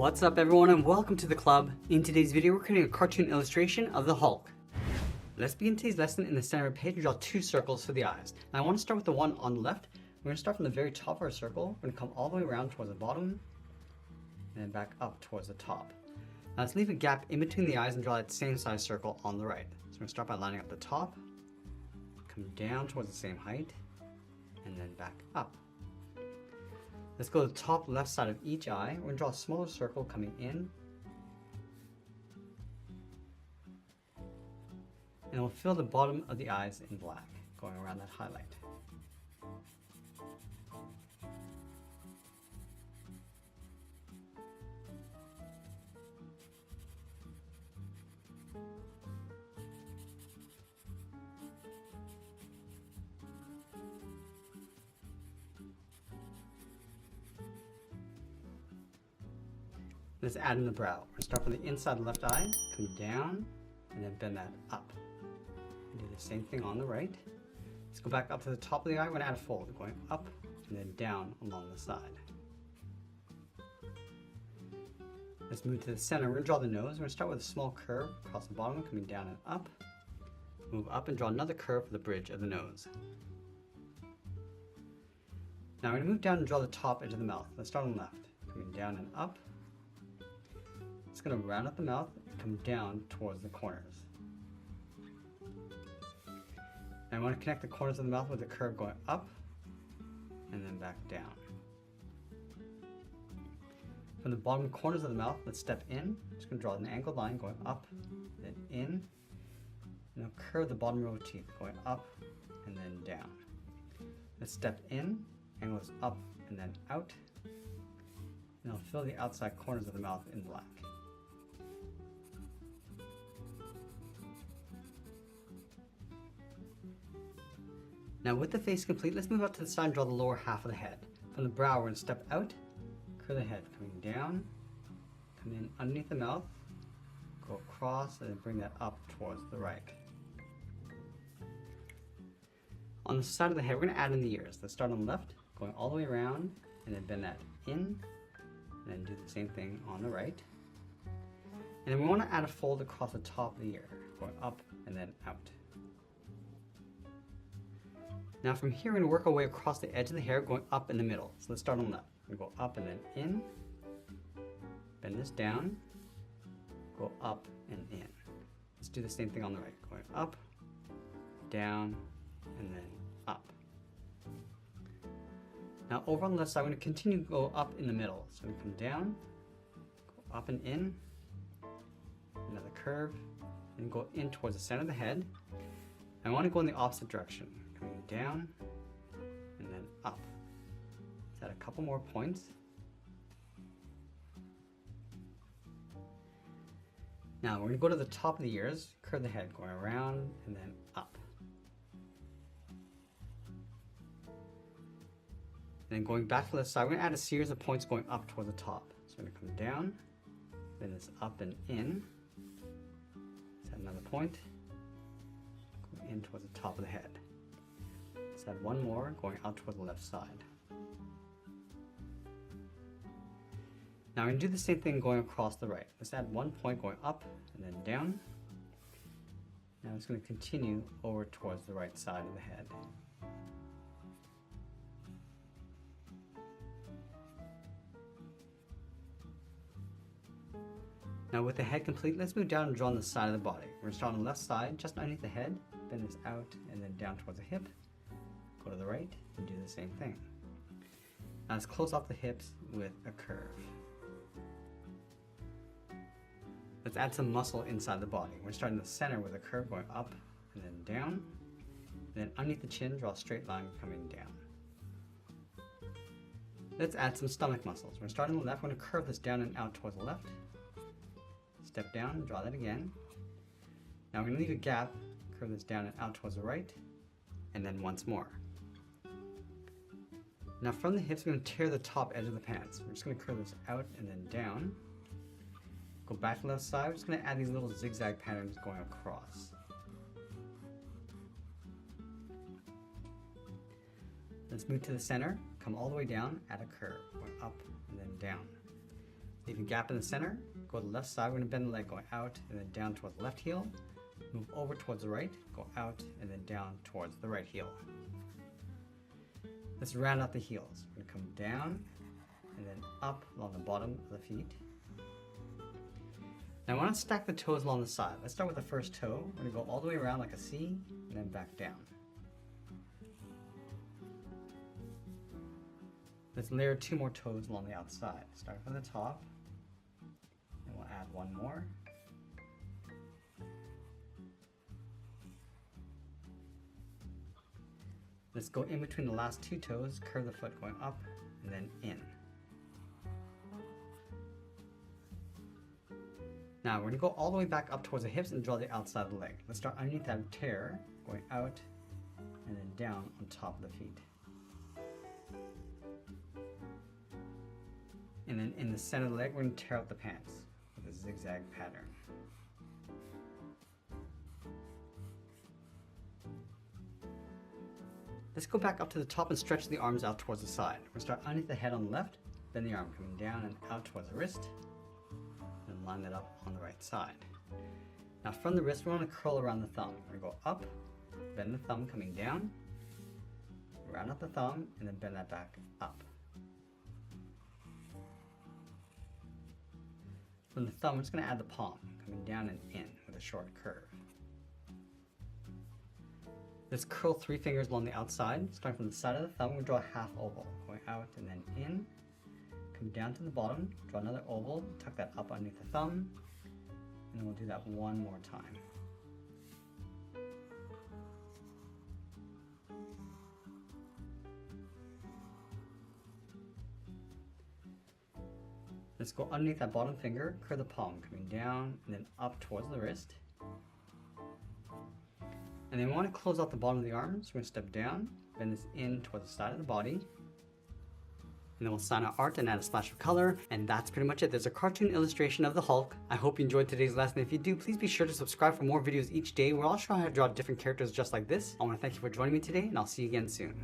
What's up everyone and welcome to the club. In today's video we're creating a cartoon illustration of the Hulk. Let's begin today's lesson in the center of the page and draw two circles for the eyes. Now I want to start with the one on the left. We're going to start from the very top of our circle. We're going to come all the way around towards the bottom and then back up towards the top. Now let's leave a gap in between the eyes and draw that same size circle on the right. So we're going to start by lining up the top, come down towards the same height, and then back up. Let's go to the top left side of each eye. We're going to draw a smaller circle coming in. And we'll fill the bottom of the eyes in black, going around that highlight. Let's add in the brow. We're going to start from the inside of the left eye, come down, and then bend that up. And do the same thing on the right. Let's go back up to the top of the eye. We're going to add a fold, going up and then down along the side. Let's move to the center. We're going to draw the nose. We're going to start with a small curve across the bottom, coming down and up. Move up and draw another curve for the bridge of the nose. Now we're going to move down and draw the top edge of the mouth. Let's start on the left, coming down and up. It's going to round up the mouth and come down towards the corners. And I want to connect the corners of the mouth with a curve going up and then back down. From the bottom corners of the mouth, let's step in. I'm just going to draw an angled line going up, then in. And I'll curve the bottom row of teeth going up and then down. Let's step in, angles up and then out. And I'll fill the outside corners of the mouth in black. Now with the face complete, let's move up to the side and draw the lower half of the head. From the brow, we're going to step out, curve the head, coming down, come in underneath the mouth, go across, and then bring that up towards the right. On the side of the head, we're going to add in the ears. Let's start on the left, going all the way around, and then bend that in, and then do the same thing on the right. And then we want to add a fold across the top of the ear, going up and then out. Now from here, we're going to work our way across the edge of the hair, going up in the middle. So let's start on the left. We're going to go up and then in, bend this down, go up and in. Let's do the same thing on the right, going up, down, and then up. Now over on the left side, we're going to continue to go up in the middle. So we come down, go up and in, another curve, and go in towards the center of the head. I want to go in the opposite direction, coming down and then up. Let's add a couple more points. Now we're going to go to the top of the ears, curve the head, going around and then up. And then going back to the side, we're going to add a series of points going up toward the top. So we're going to come down, then this up and in. Let's add another point, going in towards the top of the head. Let's add one more, going out toward the left side. Now we're going to do the same thing going across the right. Let's add one point going up and then down. Now it's going to continue over towards the right side of the head. Now with the head complete, let's move down and draw on the side of the body. We're going to start on the left side, just underneath the head, bend this out and then down towards the hip. Go to the right and do the same thing. Now let's close off the hips with a curve. Let's add some muscle inside the body. We're starting in the center with a curve going up and then down. Then underneath the chin, draw a straight line coming down. Let's add some stomach muscles. We're starting on the left. We're going to curve this down and out towards the left. Step down and draw that again. Now we're going to leave a gap, curve this down and out towards the right, and then once more. Now from the hips, we're going to tear the top edge of the pants. We're just going to curve this out and then down. Go back to the left side. We're just going to add these little zigzag patterns going across. Let's move to the center, come all the way down, add a curve, going up and then down. Leave a gap in the center. Go to the left side. We're going to bend the leg going out and then down towards the left heel. Move over towards the right. Go out and then down towards the right heel. Let's round out the heels. We're going to come down and then up along the bottom of the feet. Now I want to stack the toes along the side. Let's start with the first toe. We're going to go all the way around like a C and then back down. Let's layer 2 more toes along the outside. Start from the top, and we'll add 1 more. Let's go in between the last 2 toes, curve the foot going up, and then in. Now we're going to go all the way back up towards the hips and draw the outside of the leg. Let's start underneath that tear, going out, and then down on top of the feet. And then in the center of the leg, we're going to tear out the pants with a zigzag pattern. Let's go back up to the top and stretch the arms out towards the side. We're going to start underneath the head on the left, bend the arm coming down and out towards the wrist, and line that up on the right side. Now from the wrist, we want to curl around the thumb. We're going to go up, bend the thumb coming down, round out the thumb, and then bend that back up. From the thumb, we're just going to add the palm, coming down and in with a short curve. Let's curl 3 fingers along the outside. Starting from the side of the thumb, we'll draw a half oval, going out and then in. Come down to the bottom, draw another oval, tuck that up underneath the thumb, and then we'll do that 1 more time. Let's go underneath that bottom finger, curve the palm, coming down and then up towards the wrist. And then we want to close out the bottom of the arms. We're going to step down, bend this in towards the side of the body. And then we'll sign our art and add a splash of color. And that's pretty much it. There's a cartoon illustration of the Hulk. I hope you enjoyed today's lesson. If you do, please be sure to subscribe for more videos each day. We're all showing how to draw different characters just like this. I want to thank you for joining me today, and I'll see you again soon.